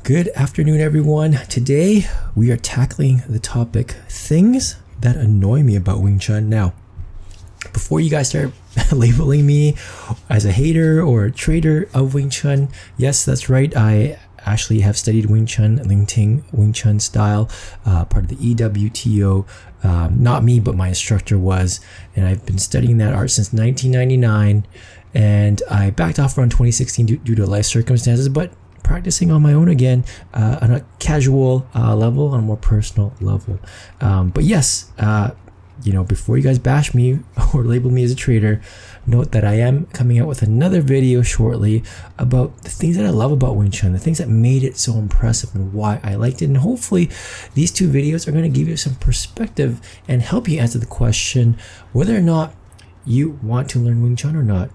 Good afternoon, everyone. Today we are tackling the topic things that annoy me about Wing Chun. Now, before you guys start labeling me as a hater or a traitor of Wing Chun, yes, that's right. I actually have studied Wing Chun, Lingting Wing Chun style, part of the EWTO. Not me, but my instructor was, and I've been studying that art since 1999. And I backed off around 2016 due to life circumstances, but practicing on my own again on a casual level, on a more personal level. But yes, before you guys bash me or label me as a traitor, note that I am coming out with another video shortly about the things that I love about Wing Chun, the things that made it so impressive and why I liked it. And hopefully these two videos are going to give you some perspective and help you answer the question whether or not you want to learn Wing Chun or not.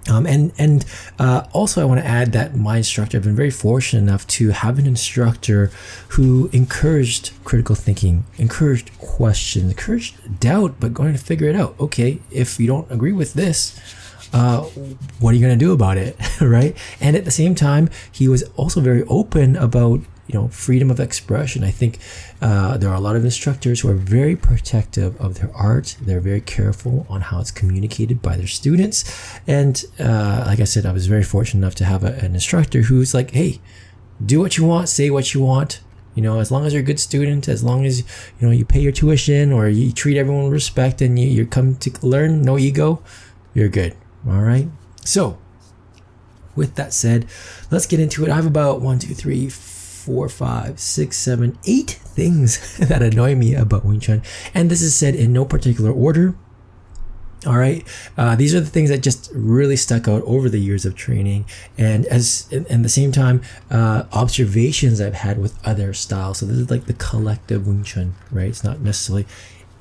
Also I want to add that my instructor, I've been very fortunate enough to have an instructor who encouraged critical thinking, encouraged questions, encouraged doubt, but going to figure it out. Okay, if you don't agree with this, what are you going to do about it, right? And at the same time, he was also very open about freedom of expression. I think there are a lot of instructors who are very protective of their art. They're very careful on how it's communicated by their students. And like I said, I was very fortunate enough to have an instructor who's like, hey, do what you want, say what you want. As long as you're a good student, as long as you pay your tuition or you treat everyone with respect and you come to learn, no ego, you're good. All right. So with that said, let's get into it. I have about 4, 5, 6, 7, 8 things that annoy me about Wing Chun, and this is said in no particular order. All right, these are the things that just really stuck out over the years of training, and at the same time, observations I've had with other styles. So this is like the collective Wing Chun, right? It's not necessarily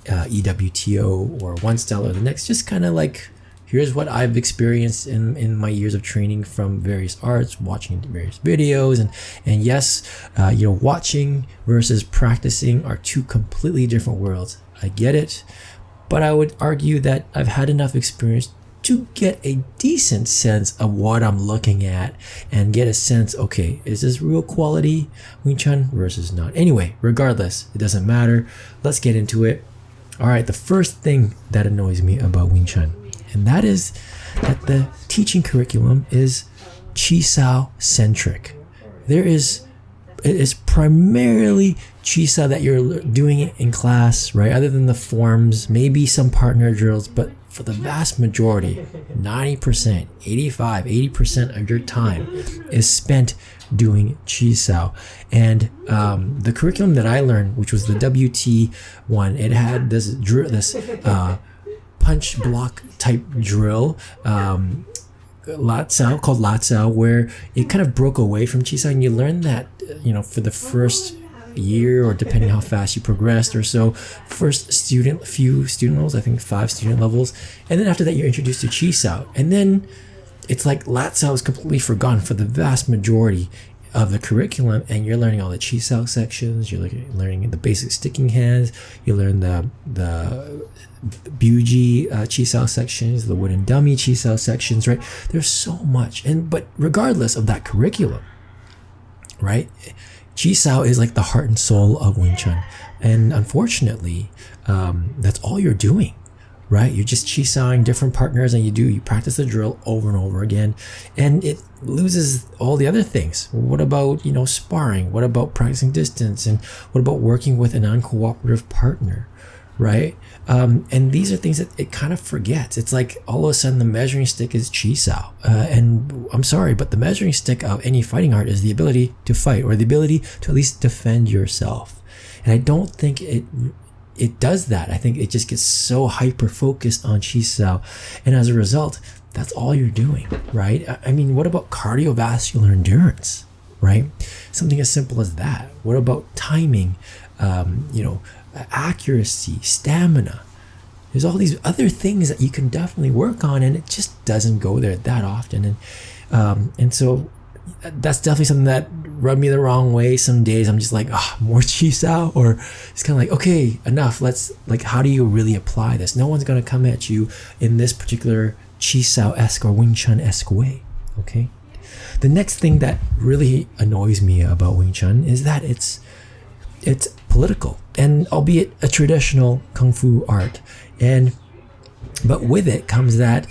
EWTO or one style or the next. Just kind of like, here's what I've experienced in my years of training from various arts, watching various videos, and yes, watching versus practicing are two completely different worlds. I get it, but I would argue that I've had enough experience to get a decent sense of what I'm looking at and get a sense, okay, is this real quality Wing Chun versus not? Anyway, regardless, it doesn't matter. Let's get into it. All right, the first thing that annoys me about Wing Chun, and that is that the teaching curriculum is Chi Sao centric. It is primarily Chi Sao that you're doing it in class, right? Other than the forms, maybe some partner drills, but for the vast majority, 90%, 80% of your time is spent doing Chi Sao. And the curriculum that I learned, which was the WT one, it had this punch block type drill, Lat Sao, called Lat Sao, where it kind of broke away from Chi Sao, and you learn that for the first year, or depending how fast you progressed or so, few student levels, I think 5 student levels, and then after that you're introduced to Chi Sao, and then it's like Lat Sao is completely forgotten for the vast majority of the curriculum, and you're learning all the Chi Sao sections, you're learning the basic sticking hands, you learn the Buji Chi Sao sections, the wooden dummy Chi Sao sections, right? There's so much, but regardless of that curriculum, right, Chi Sao is like the heart and soul of Wing Chun, and unfortunately, that's all you're doing. Right, you're just Chi Saoing different partners, and you practice the drill over and over again, and it loses all the other things. What about sparring? What about practicing distance? And what about working with an uncooperative partner? Right, and these are things that it kind of forgets. It's like all of a sudden the measuring stick is Chi Sao, and I'm sorry, but the measuring stick of any fighting art is the ability to fight, or the ability to at least defend yourself. And I don't think it does that. I think it just gets so hyper focused on Chi Sao, and as a result, that's all you're doing, right? I mean, what about cardiovascular endurance, right? Something as simple as that. What about timing, accuracy, stamina? There's all these other things that you can definitely work on, and it just doesn't go there that often. And so that's definitely something that rubbed me the wrong way. Some days I'm just like, more Chi Sao, or it's kind of like, okay, enough. How do you really apply this? No one's going to come at you in this particular Chi Sao-esque or Wing Chun-esque way, okay? The next thing that really annoys me about Wing Chun is that it's political, and albeit a traditional kung fu art, but with it comes that,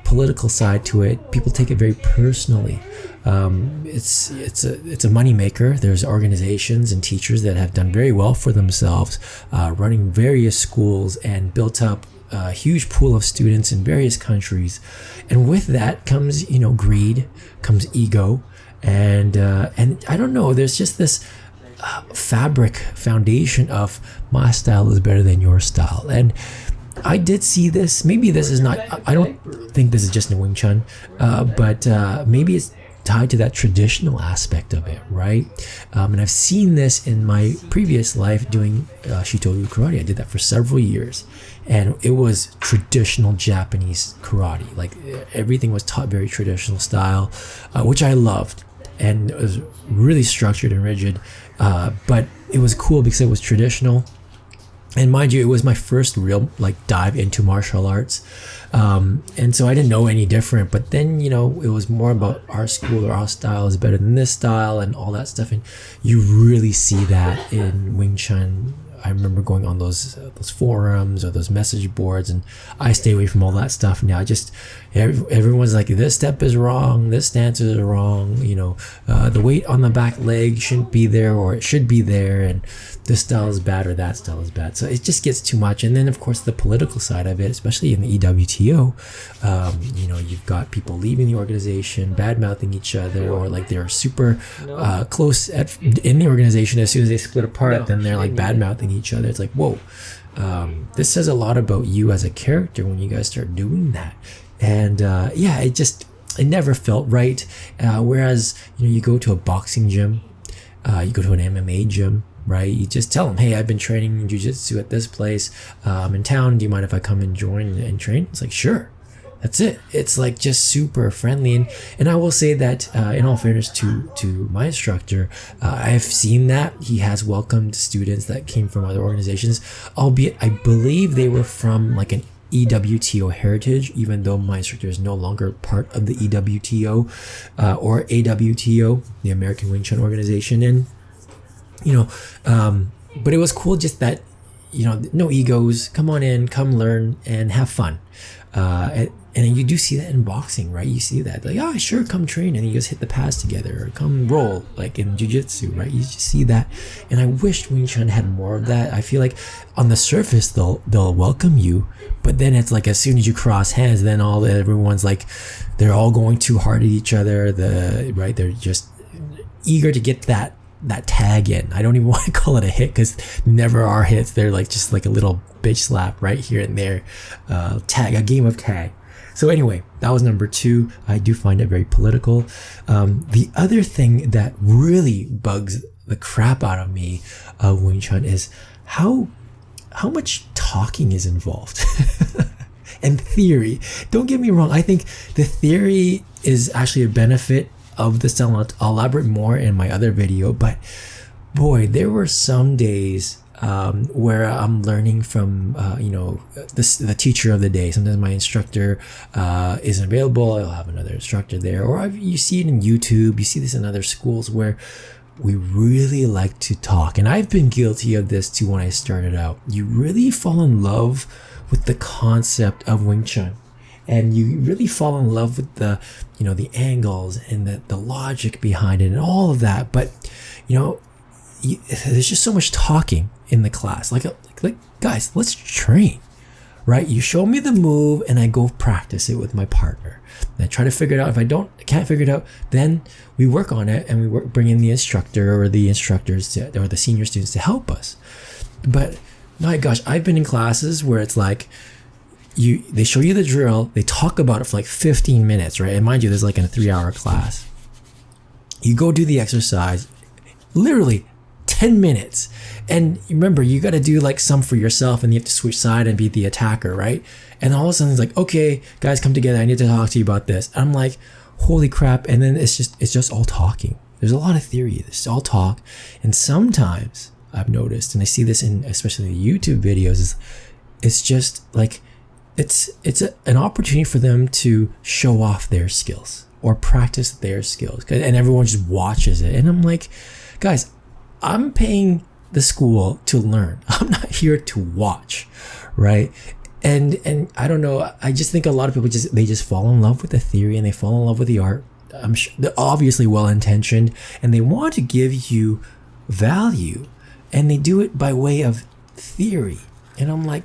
political side to it. People take it very personally. It's a moneymaker. There's organizations and teachers that have done very well for themselves, running various schools and built up a huge pool of students in various countries. And with that comes, greed, comes ego, and I don't know. There's just this foundation of my style is better than your style. And I did see this. Maybe this is not, I don't think this is just in Wing Chun, but maybe it's tied to that traditional aspect of it, right? And I've seen this in my previous life doing Shito-ryu karate. I did that for several years, and it was traditional Japanese karate. Like, everything was taught very traditional style, which I loved, and it was really structured and rigid, but it was cool because it was traditional. And mind you, it was my first real dive into martial arts. And so I didn't know any different, but then, it was more about our school or our style is better than this style and all that stuff. And you really see that in Wing Chun. I remember going on those forums or those message boards, and I stay away from all that stuff now. Everyone's like, this step is wrong, this stance is wrong, the weight on the back leg shouldn't be there, or it should be there, and this style is bad or that style is bad. So it just gets too much. And then, of course, the political side of it, especially in the EWTO, you've got people leaving the organization, bad-mouthing each other, or they're super close in the organization. As soon as they split apart, then they're bad-mouthing each other. It's like, whoa, this says a lot about you as a character when you guys start doing that. And it never felt right. Whereas, you go to a boxing gym, you go to an MMA gym, right? You just tell them, hey, I've been training jiu-jitsu at this place in town. Do you mind if I come and join and train? It's like, sure. That's it. It's just super friendly. And I will say that in all fairness to my instructor, I've seen that he has welcomed students that came from other organizations, albeit I believe they were from an EWTO heritage, even though my instructor is no longer part of the EWTO or AWTO, the American Wing Chun organization. And but it was cool just that, no egos, come on in, come learn and have fun. And you do see that in boxing, right? You see that, sure, come train, and you just hit the pads together, or come roll, in jiu-jitsu, right? You just see that. And I wish Wing Chun had more of that. I feel like on the surface, they'll welcome you, but then it's as soon as you cross hands, then everyone's they're all going too hard at each other, they're just eager to get that tag in. I don't even want to call it a hit, because never are hits. They're just a little bitch slap right here and there. A game of tag. So anyway, that was number 2. I do find it very political. The other thing that really bugs the crap out of me of Wing Chun is how much talking is involved. And theory. Don't get me wrong. I think the theory is actually a benefit of the style. I'll elaborate more in my other video, but boy, there were some days where I'm learning from the teacher of the day. Sometimes my instructor isn't available. I'll have another instructor there, or you see it in YouTube. You see this in other schools where we really like to talk, and I've been guilty of this too when I started out. You really fall in love with the concept of Wing Chun, and you really fall in love with the angles and the logic behind it and all of that. But there's just so much talking in the class. Like guys, let's train, right? You show me the move and I go practice it with my partner. And I try to figure it out. If I can't figure it out, then we work on it and we bring in the instructor or the instructors or the senior students to help us. But my gosh, I've been in classes where it's they show you the drill, they talk about it for 15 minutes, right? And mind you, there's a 3-hour class. You go do the exercise, literally 10 minutes. And remember, you got to do some for yourself, and you have to switch side and be the attacker, right? And all of a sudden it's okay, guys, come together. I need to talk to you about this. I'm like, holy crap. And then it's just all talking. There's a lot of theory. It's all talk. And sometimes I've noticed, and I see this in especially the YouTube videos, it's just it's an opportunity for them to show off their skills or practice their skills, and everyone just watches it. And I'm like, guys, I'm paying the school to learn. I'm not here to watch, right? And I don't know, I just think a lot of people just fall in love with the theory and they fall in love with the art. I'm sure they're obviously well-intentioned and they want to give you value, and they do it by way of theory. And I'm like,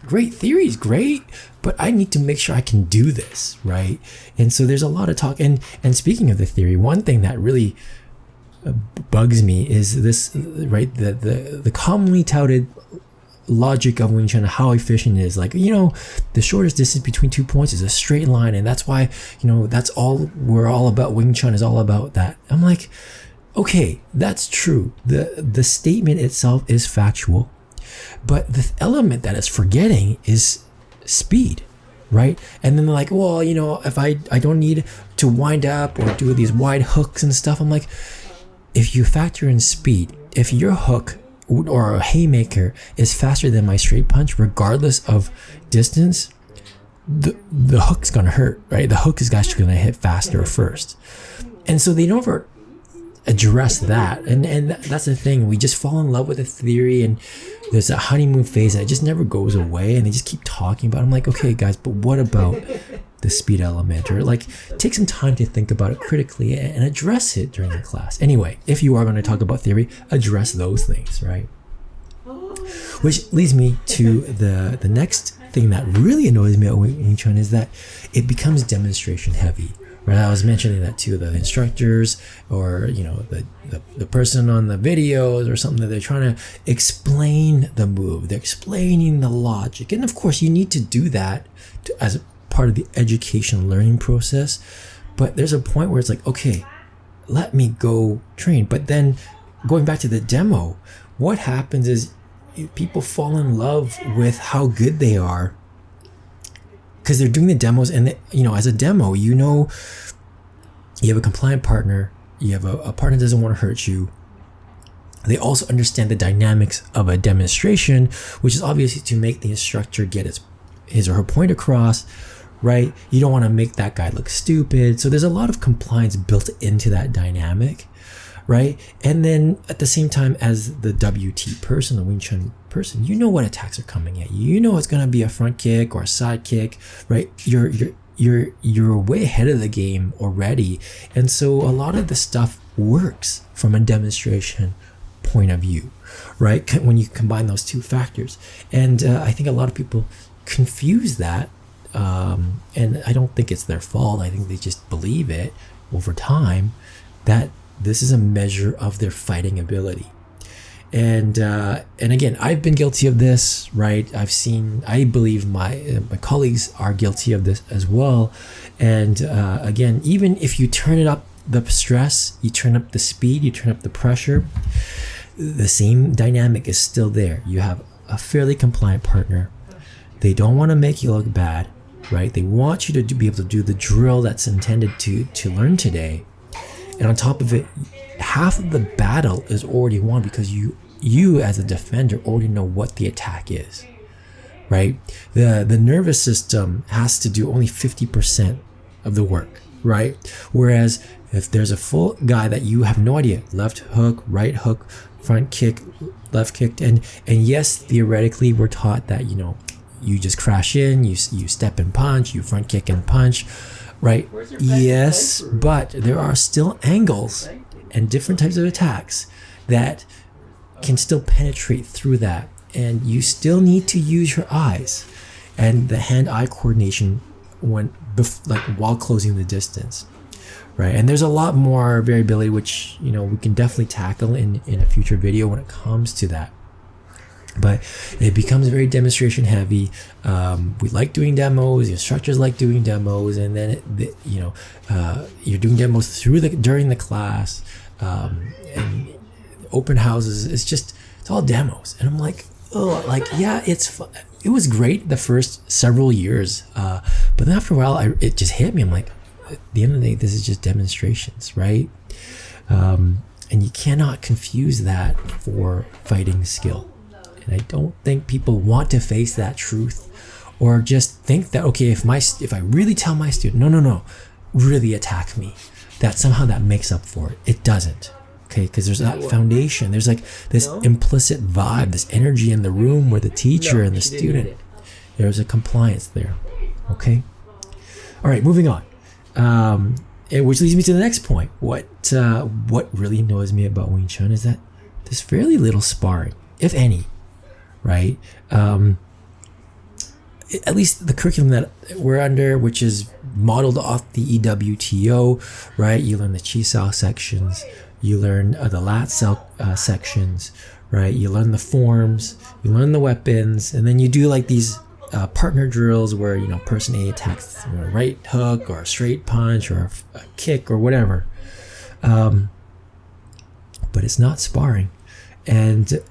great, theory is great, but I need to make sure I can do this, right? And so there's a lot of talk. And speaking of the theory, one thing that really bugs me is this, right? The commonly touted logic of Wing Chun, how efficient it is. Like, the shortest distance between 2 points is a straight line, and that's why, that's all we're all about. Wing Chun is all about that. I'm like, okay, that's true. The statement itself is factual, but the element that it's forgetting is speed, right? And then they're like, well, if I don't need to wind up or do these wide hooks and stuff. I'm like, if you factor in speed, if your hook or a haymaker is faster than my straight punch, regardless of distance, the hook's gonna hurt, right? The hook is actually gonna hit faster first. And so they never address that. And that's the thing. We just fall in love with the theory, and there's that honeymoon phase that just never goes away, and they just keep talking about it. I'm like, okay, guys, but what about the speed element? Or like, take some time to think about it critically and address it during the class. Anyway, if you are going to talk about theory, address those things, right? Which leads me to the next thing that really annoys me at Wing Chun is that it becomes demonstration heavy. Right, I was mentioning that to the instructors, or the person on the videos or something, that they're trying to explain the move, they're explaining the logic, and of course you need to do that as part of the education learning process. But there's a point where it's like, okay, let me go train. But then going back to the demo, what happens is people fall in love with how good they are, because they're doing the demos, and as a demo, you have a compliant partner, you have a partner that doesn't want to hurt you. They also understand the dynamics of a demonstration, which is obviously to make the instructor get his or her point across, right? You don't want to make that guy look stupid. So there's a lot of compliance built into that dynamic, right? And then at the same time, as the WT person, the Wing Chun person, you know what attacks are coming at you. You know it's going to be a front kick or a side kick, right? You're way ahead of the game already. And so a lot of the stuff works from a demonstration point of view, right? When you combine those two factors. And I think a lot of people confuse that. And I don't think it's their fault. I think they just believe it over time that this is a measure of their fighting ability. And again, I've been guilty of this, right? I believe my colleagues are guilty of this as well. And again, even if you turn it up, the stress, you turn up the speed, you turn up the pressure, the same dynamic is still there. You have a fairly compliant partner. They don't want to make you look bad, right? They want you to be able to do the drill that's intended to learn today. And on top of it, half of the battle is already won, because you as a defender already know what the attack is, right? The nervous system has to do only 50% of the work, right? Whereas if there's a full guy that you have no idea, left hook, right hook, front kick, left kick, and yes, theoretically we're taught that, you just crash in, you step and punch, you front kick and punch, right? Yes, but there are still angles and different types of attacks that can still penetrate through that, and you still need to use your eyes and the hand-eye coordination while closing the distance, right? And there's a lot more variability, which we can definitely tackle in a future video when it comes to that. But it becomes very demonstration heavy. We like doing demos. The instructors like doing demos, and then you're doing demos during the class, and open houses. It's all demos, and I'm like, oh, like, yeah, it's fun. It was great the first several years, but then after a while, it just hit me. I'm like, at the end of the day, this is just demonstrations, right? And you cannot confuse that for fighting skill. And I don't think people want to face that truth, or just think that, okay, if I really tell my student, no, really attack me, that somehow that makes up for it. It doesn't. Okay, because there's that foundation. There's like this implicit vibe, this energy in the room where the teacher and the student, there's a compliance there. Okay. All right, moving on. Which leads me to the next point. What really annoys me about Wing Chun is that there's fairly little sparring, if any, right? At least the curriculum that we're under, which is modeled off the EWTO, right? You learn the Chi Sao sections, you learn the Lat Sao sections, right? You learn the forms, you learn the weapons, and then you do like these partner drills where, you know, person A attacks a right hook or a straight punch or a kick or whatever. But it's not sparring. And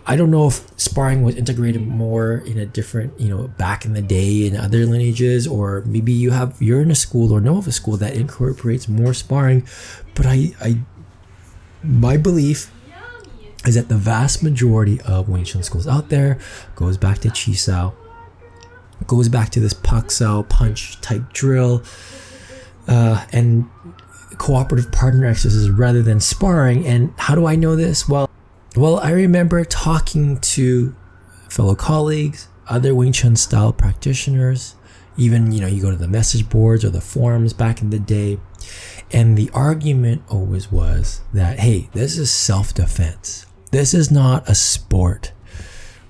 I don't know if sparring was integrated more in a different, you know, back in the day in other lineages, or maybe you're in a school or know of a school that incorporates more sparring. But my belief is that the vast majority of Wing Chun schools out there goes back to Chi Sao, goes back to this Pak Sao punch type drill, and cooperative partner exercises rather than sparring. And how do I know this? Well, I remember talking to fellow colleagues, other Wing Chun style practitioners, even, you know, you go to the message boards or the forums back in the day, and the argument always was that, hey, this is self-defense. This is not a sport,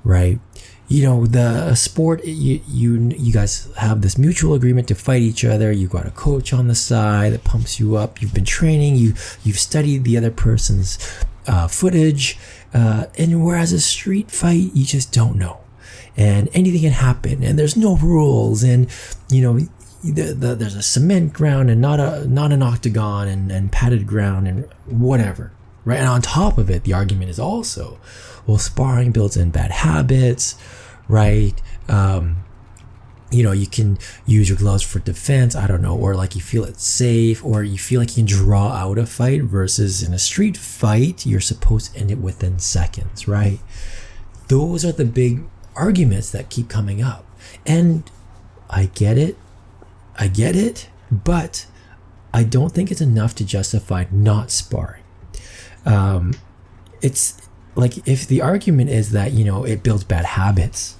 right? You know, the sport, you guys have this mutual agreement to fight each other. You've got a coach on the side that pumps you up. You've been training. You've studied the other person's footage, and whereas a street fight, you just don't know, and anything can happen, and there's no rules, and you know, there's a cement ground and not an octagon and padded ground and whatever, right? And on top of it, the argument is also, well, sparring builds in bad habits, right? You know, you can use your gloves for defense, I don't know, or like you feel it's safe, or you feel like you can draw out a fight, versus in a street fight, you're supposed to end it within seconds, right? Those are the big arguments that keep coming up. And I get it, but I don't think it's enough to justify not sparring. It's like, if the argument is that, you know, it builds bad habits,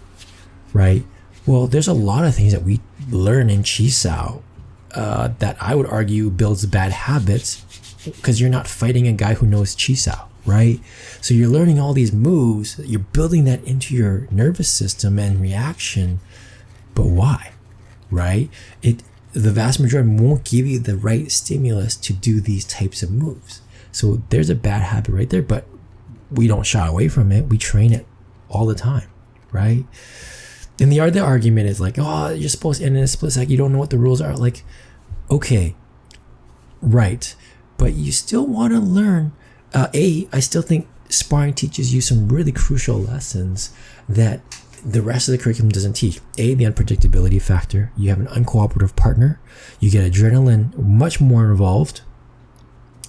right? Well, there's a lot of things that we learn in Chi Sao that I would argue builds bad habits, because you're not fighting a guy who knows Chi Sao, right? So you're learning all these moves, you're building that into your nervous system and reaction, but why, right? The vast majority won't give you the right stimulus to do these types of moves. So there's a bad habit right there, but we don't shy away from it. We train it all the time, right? And the other argument is like, oh, you're supposed to end in a split second. You don't know what the rules are. Like, okay, right. But you still want to learn. I still think sparring teaches you some really crucial lessons that the rest of the curriculum doesn't teach. The unpredictability factor. You have an uncooperative partner. You get adrenaline much more involved,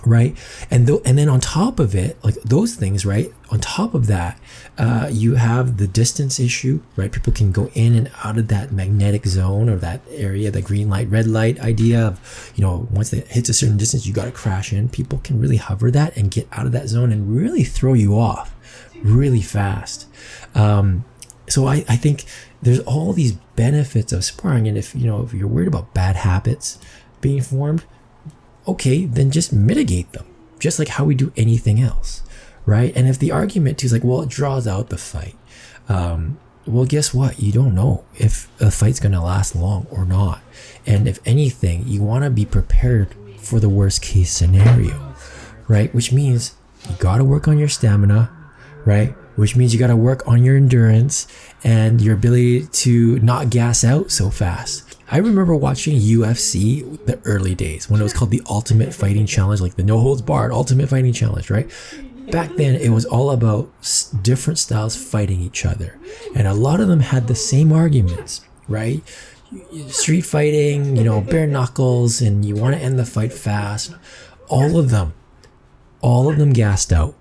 right? And then on top of it, like those things, right? On top of that, you have the distance issue, right? People can go in and out of that magnetic zone or that area, the green light, red light idea of, you know, once it hits a certain distance, you got to crash in. People can really hover that and get out of that zone and really throw you off really fast. So I think there's all these benefits of sparring. And if you're worried about bad habits being formed, okay, then just mitigate them, just like how we do anything else, right? And if the argument too is like, well, it draws out the fight, well, guess what? You don't know if a fight's going to last long or not. And if anything, you want to be prepared for the worst case scenario, right? Which means you got to work on your stamina, right? Which means you got to work on your endurance and your ability to not gas out so fast. I remember watching UFC the early days when it was called the Ultimate Fighting Challenge, like the no holds barred Ultimate Fighting Challenge, right? Back then, it was all about different styles fighting each other. And a lot of them had the same arguments, right? Street fighting, bare knuckles, and you want to end the fight fast. All of them gassed out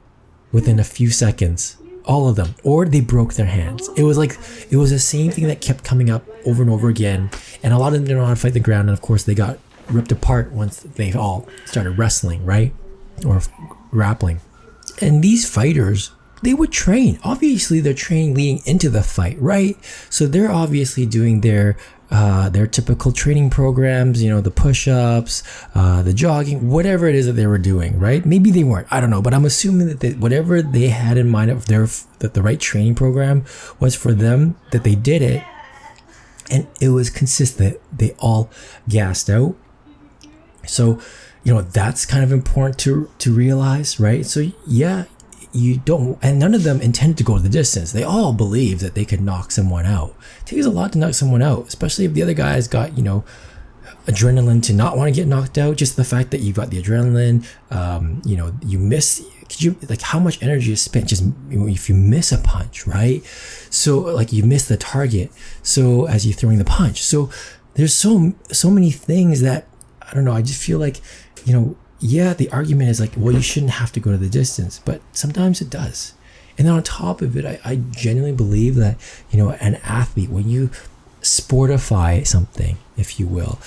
within a few seconds. All of them, or they broke their hands. It was the same thing that kept coming up over and over again. And a lot of them didn't know how to fight the ground. And of course, they got ripped apart once they all started wrestling, right? Or grappling. And these fighters, they would train. Obviously, they're training leading into the fight, right? So they're obviously doing their typical training programs, the push-ups, the jogging, whatever it is that they were doing, right? Maybe they weren't, I don't know, but I'm assuming that whatever they had in mind of that the right training program was for them, that they did it, and it was consistent. They all gassed out. So, that's kind of important to realize, right? So yeah, you don't, and none of them intended to go the distance. They all believe that they could knock someone out. It takes a lot to knock someone out, especially if the other guy's got, adrenaline to not want to get knocked out. Just the fact that you got the adrenaline, you miss, how much energy is spent just if you miss a punch, right? So you miss the target. So as you're throwing the punch, so there's so many things that, I don't know, I just feel like, yeah, the argument is well, you shouldn't have to go to the distance, but sometimes it does. And then on top of it, I genuinely believe that, an athlete, when you sportify something, if you will,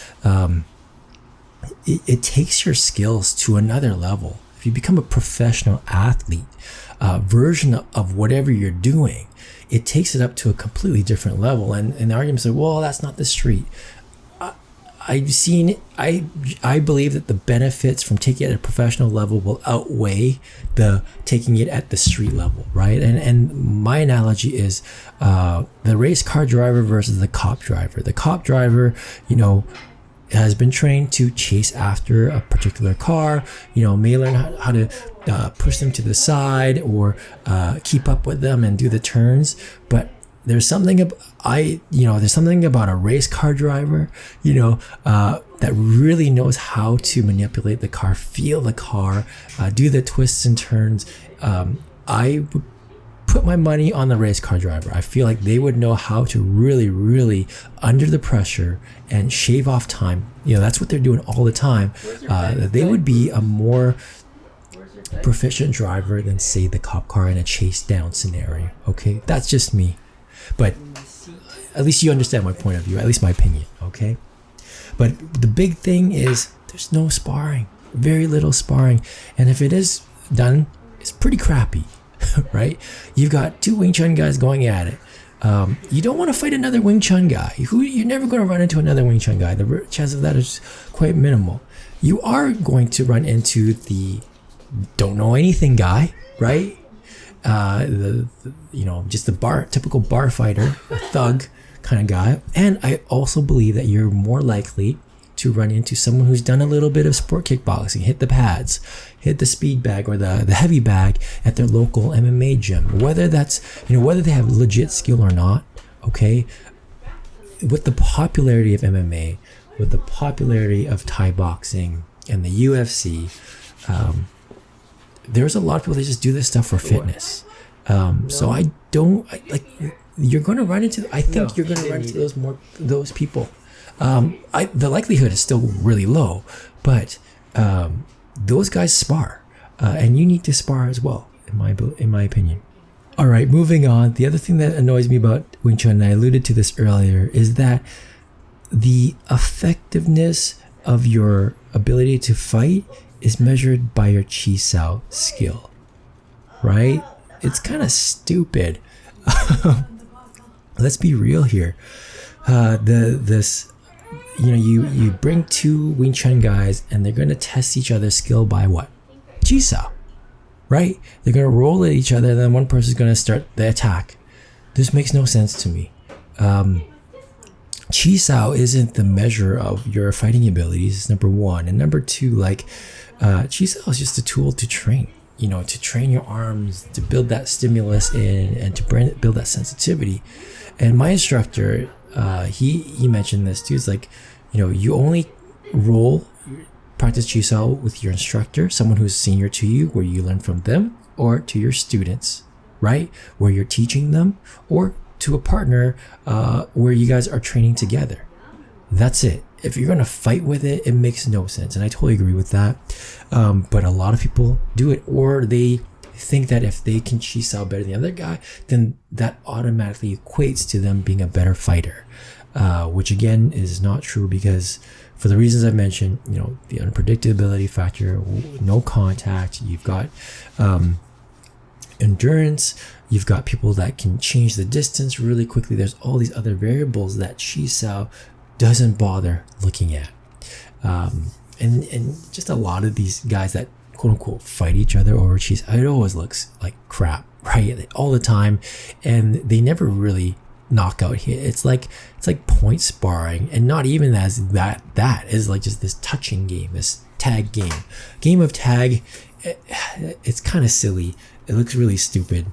it takes your skills to another level. If you become a professional athlete, version of whatever you're doing, it takes it up to a completely different level. And the argument is well, that's not the street. I've seen it. I believe that the benefits from taking it at a professional level will outweigh the taking it at the street level, right? And my analogy is the race car driver versus the cop driver. The cop driver, has been trained to chase after a particular car, may learn how to push them to the side or keep up with them and do the turns, but there's something about a race car driver, that really knows how to manipulate the car, feel the car, do the twists and turns. I would put my money on the race car driver. I feel like they would know how to really, really, under the pressure and shave off time. That's what they're doing all the time. They would be a more proficient driver than, say, the cop car in a chase down scenario. Okay, that's just me. But at least you understand my point of view, at least my opinion, okay? But the big thing is there's no sparring, very little sparring. And if it is done, it's pretty crappy, right? You've got two Wing Chun guys going at it. You don't want to fight another Wing Chun guy. You're never going to run into another Wing Chun guy. The chance of that is quite minimal. You are going to run into the don't know anything guy, right? Just the typical bar fighter, a thug kind of guy. And I also believe that you're more likely to run into someone who's done a little bit of sport kickboxing, hit the pads, hit the speed bag or the heavy bag at their local MMA gym. Whether that's, whether they have legit skill or not, okay? With the popularity of MMA, with the popularity of Thai boxing and the UFC, there's a lot of people that just do this stuff for fitness. So you're going to run into, you're going to run into those people. The likelihood is still really low, but those guys spar, and you need to spar as well, in my opinion. All right, moving on. The other thing that annoys me about Wing Chun, and I alluded to this earlier, is that the effectiveness of your ability to fight is measured by your chi sao skill, right? It's kind of stupid. Let's be real here. You bring two Wing Chun guys and they're going to test each other's skill by what? Chi sao, right? They're going to roll at each other, and then one person's going to start the attack. This makes no sense to me. Chi sao isn't the measure of your fighting abilities, number one. And number two, chi sao is just a tool to train, to train your arms, to build that stimulus in, and to build that sensitivity. And my instructor, he mentioned this too. It's you only practice chi sao with your instructor, someone who's senior to you, where you learn from them, or to your students, right? Where you're teaching them, or to a partner where you guys are training together. That's it. If you're going to fight with it, it makes no sense. And I totally agree with that. But a lot of people do it, or they think that if they can chi sao better than the other guy, then that automatically equates to them being a better fighter, which again is not true, because for the reasons I mentioned, the unpredictability factor, no contact. You've got endurance. You've got people that can change the distance really quickly. There's all these other variables that Chi Sao doesn't bother looking at. And just a lot of these guys that quote unquote fight each other over Chi Sao, it always looks like crap, right? All the time. And they never really knock out hit. It's like point sparring, and not even as that is like just this touching game, this tag game of tag. It's kind of silly. It looks really stupid.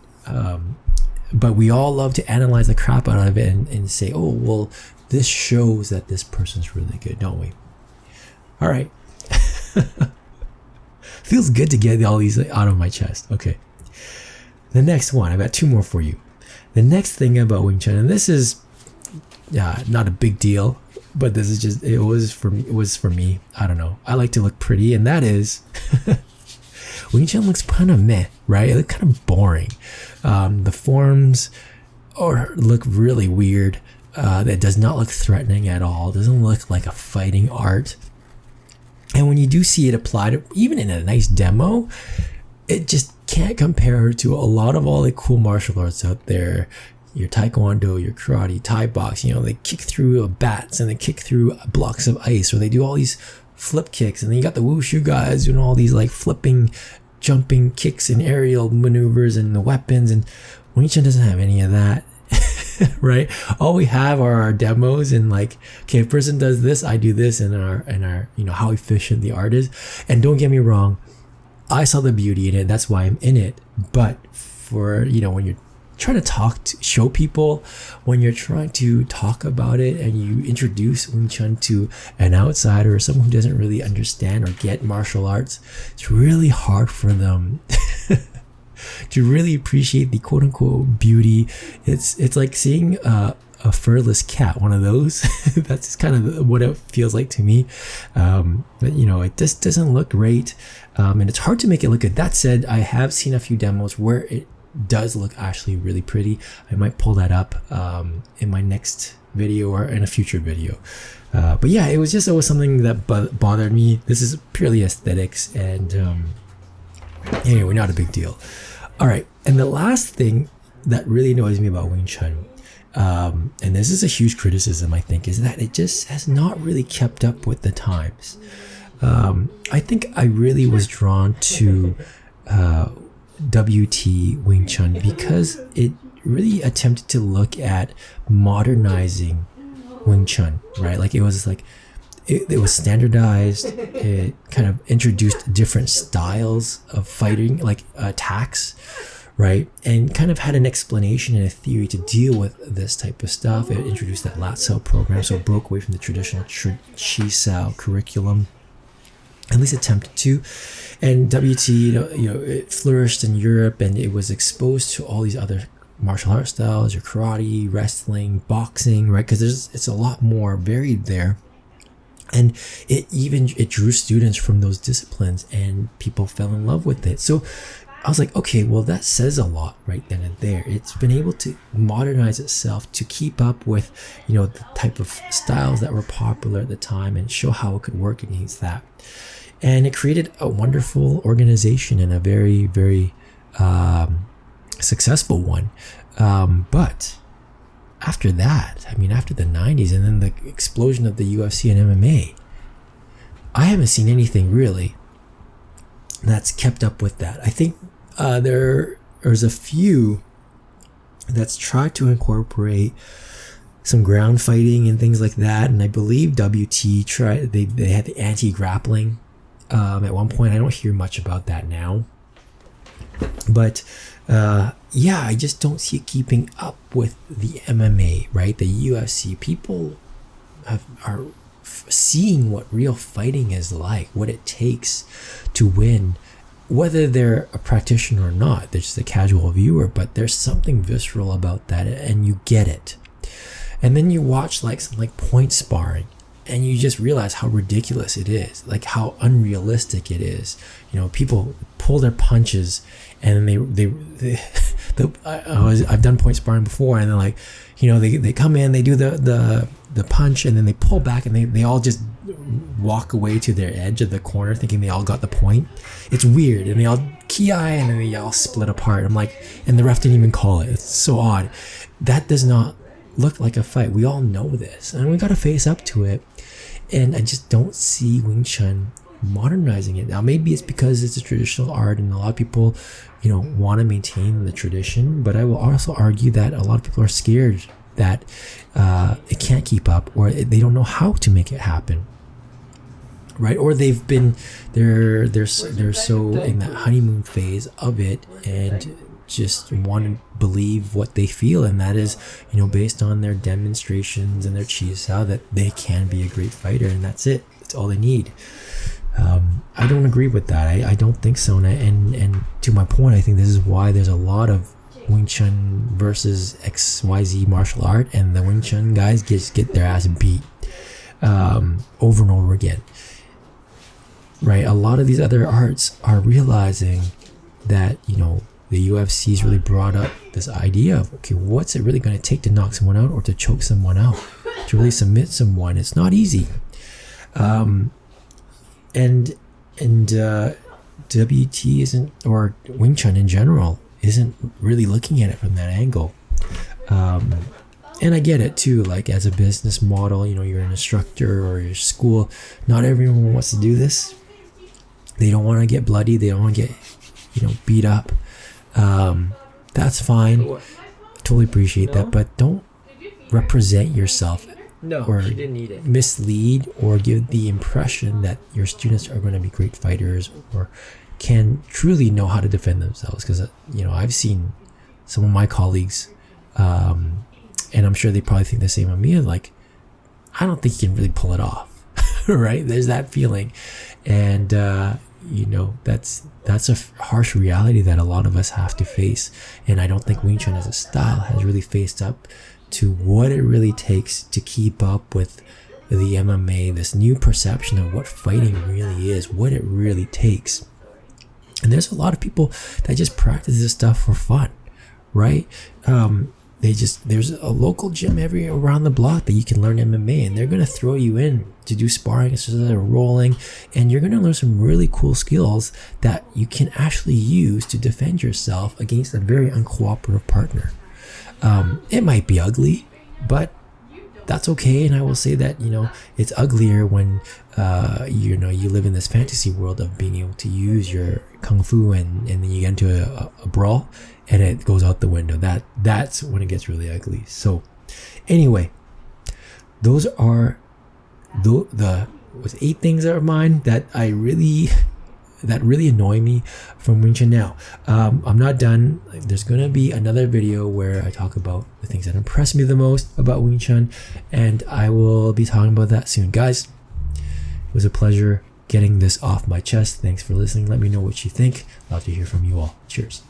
But we all love to analyze the crap out of it and say, oh, well, this shows that this person's really good, don't we? All right. Feels good to get all these out of my chest. Okay. The next one, I've got two more for you. The next thing about Wing Chun, and this is not a big deal, but this is just, it was for me. I don't know. I like to look pretty, and that is Wing Chun looks kind of meh, right? It looks kind of boring. The forms look really weird. It does not look threatening at all. It doesn't look like a fighting art. And when you do see it applied, even in a nice demo, it just can't compare to a lot of all the cool martial arts out there. Your taekwondo, your karate, Thai box, they kick through bats and they kick through blocks of ice, or they do all these flip kicks, and then you got the wushu guys doing all these like flipping, jumping kicks and aerial maneuvers and the weapons, and Wing Chun doesn't have any of that. Right? All we have are our demos, and like, okay, if a person does this, I do this, and our how efficient the art is. And don't get me wrong, I saw the beauty in it. That's why I'm in it. But for when you're trying to show people, when you're trying to talk about it, and you introduce Wing Chun to an outsider or someone who doesn't really understand or get martial arts, it's really hard for them to really appreciate the quote unquote beauty. It's like seeing a furless cat, one of those. That's kind of what it feels like to me. But it just doesn't look great, and it's hard to make it look good. That said, I have seen a few demos where it does look actually really pretty. I might pull that up in my next video or in a future video. But yeah, it was something that bothered me. This is purely aesthetics, and anyway, not a big deal. All right, and the last thing that really annoys me about Wing Chun, and this is a huge criticism, I think, is that it just has not really kept up with the times. I think I really was drawn to WT Wing Chun because it really attempted to look at modernizing Wing Chun, right? Like it was standardized. It kind of introduced different styles of fighting, like attacks, right? And kind of had an explanation and a theory to deal with this type of stuff. It introduced that Lat Sao program, so it broke away from the traditional Chi Sao curriculum, at least attempted to. And WT, it flourished in Europe, and it was exposed to all these other martial art styles, your karate, wrestling, boxing, right? Because it's a lot more varied there. And it drew students from those disciplines, and people fell in love with it. So I was like, okay, well, that says a lot right then and there. It's been able to modernize itself to keep up with, the type of styles that were popular at the time, and show how it could work against that. And it created a wonderful organization, and a very, very successful one. But after that, after the 90s, and then the explosion of the UFC and MMA, I haven't seen anything really that's kept up with that. I think there's a few that's tried to incorporate some ground fighting and things like that, and I believe WT tried. They had the anti-grappling at one point. I don't hear much about that now, but I just don't see it keeping up with the MMA, right? The UFC. People are seeing what real fighting is like, what it takes to win, whether they're a practitioner or not. They're just a casual viewer, but there's something visceral about that, and you get it. And then you watch some point sparring, and you just realize how ridiculous it is, like how unrealistic it is. People pull their punches, and I've done point sparring before, and they're like, they come in, they do the punch, and then they pull back, and they all just walk away to their edge of the corner thinking they all got the point. It's weird, and they all ki and then they all split apart. I'm like, and the ref didn't even call it. It's so odd. That does not look like a fight. We all know this, and we got to face up to it. And I just don't see Wing Chun modernizing it. Now maybe it's because it's a traditional art and a lot of people, you know, want to maintain the tradition, but I will also argue that a lot of people are scared that it can't keep up, or they don't know how to make it happen, right? Or they're so in that honeymoon phase of it and just want to believe what they feel, and that is, you know, based on their demonstrations and their chi sao, that they can be a great fighter, and that's it. That's all they need. I don't agree with that. I don't think so. And to my point, I think this is why there's a lot of Wing Chun versus XYZ martial art, and the Wing Chun guys just get their ass beat over and over again. Right? A lot of these other arts are realizing that, you know, the UFC's really brought up this idea of, okay, what's it really going to take to knock someone out or to choke someone out, to really submit someone? It's not easy. And WT isn't, or Wing Chun in general, isn't really looking at it from that angle. And I get it too, like as a business model, you know, you're an instructor or your school, not everyone wants to do this. They don't want to get bloody, they don't want to get, you know, beat up. That's fine. I totally appreciate that, but don't represent yourself or she didn't need it. mislead or give the impression that your students are going to be great fighters or can truly know how to defend themselves. Because, you know, I've seen some of my colleagues, and I'm sure they probably think the same of me, like, I don't think you can really pull it off. Right? There's that feeling. And, you know, that's a harsh reality that a lot of us have to face. And I don't think Wing Chun as a style has really faced up to what it really takes to keep up with the MMA, this new perception of what fighting really is, what it really takes. And there's a lot of people that just practice this stuff for fun, right? There's a local gym around the block that you can learn MMA, and they're going to throw you in to do sparring exercises or rolling, and you're going to learn some really cool skills that you can actually use to defend yourself against a very uncooperative partner. It might be ugly, but that's okay. And I will say that, you know, it's uglier when, you know, you live in this fantasy world of being able to use your kung fu and then you get into a brawl and it goes out the window. That's when it gets really ugly. So anyway, those are the 8 things of mine that really annoy me from Wing Chun. Now, I'm not done. There's going to be another video where I talk about the things that impress me the most about Wing Chun, and I will be talking about that soon. Guys, it was a pleasure getting this off my chest. Thanks for listening. Let me know what you think. Love to hear from you all. Cheers.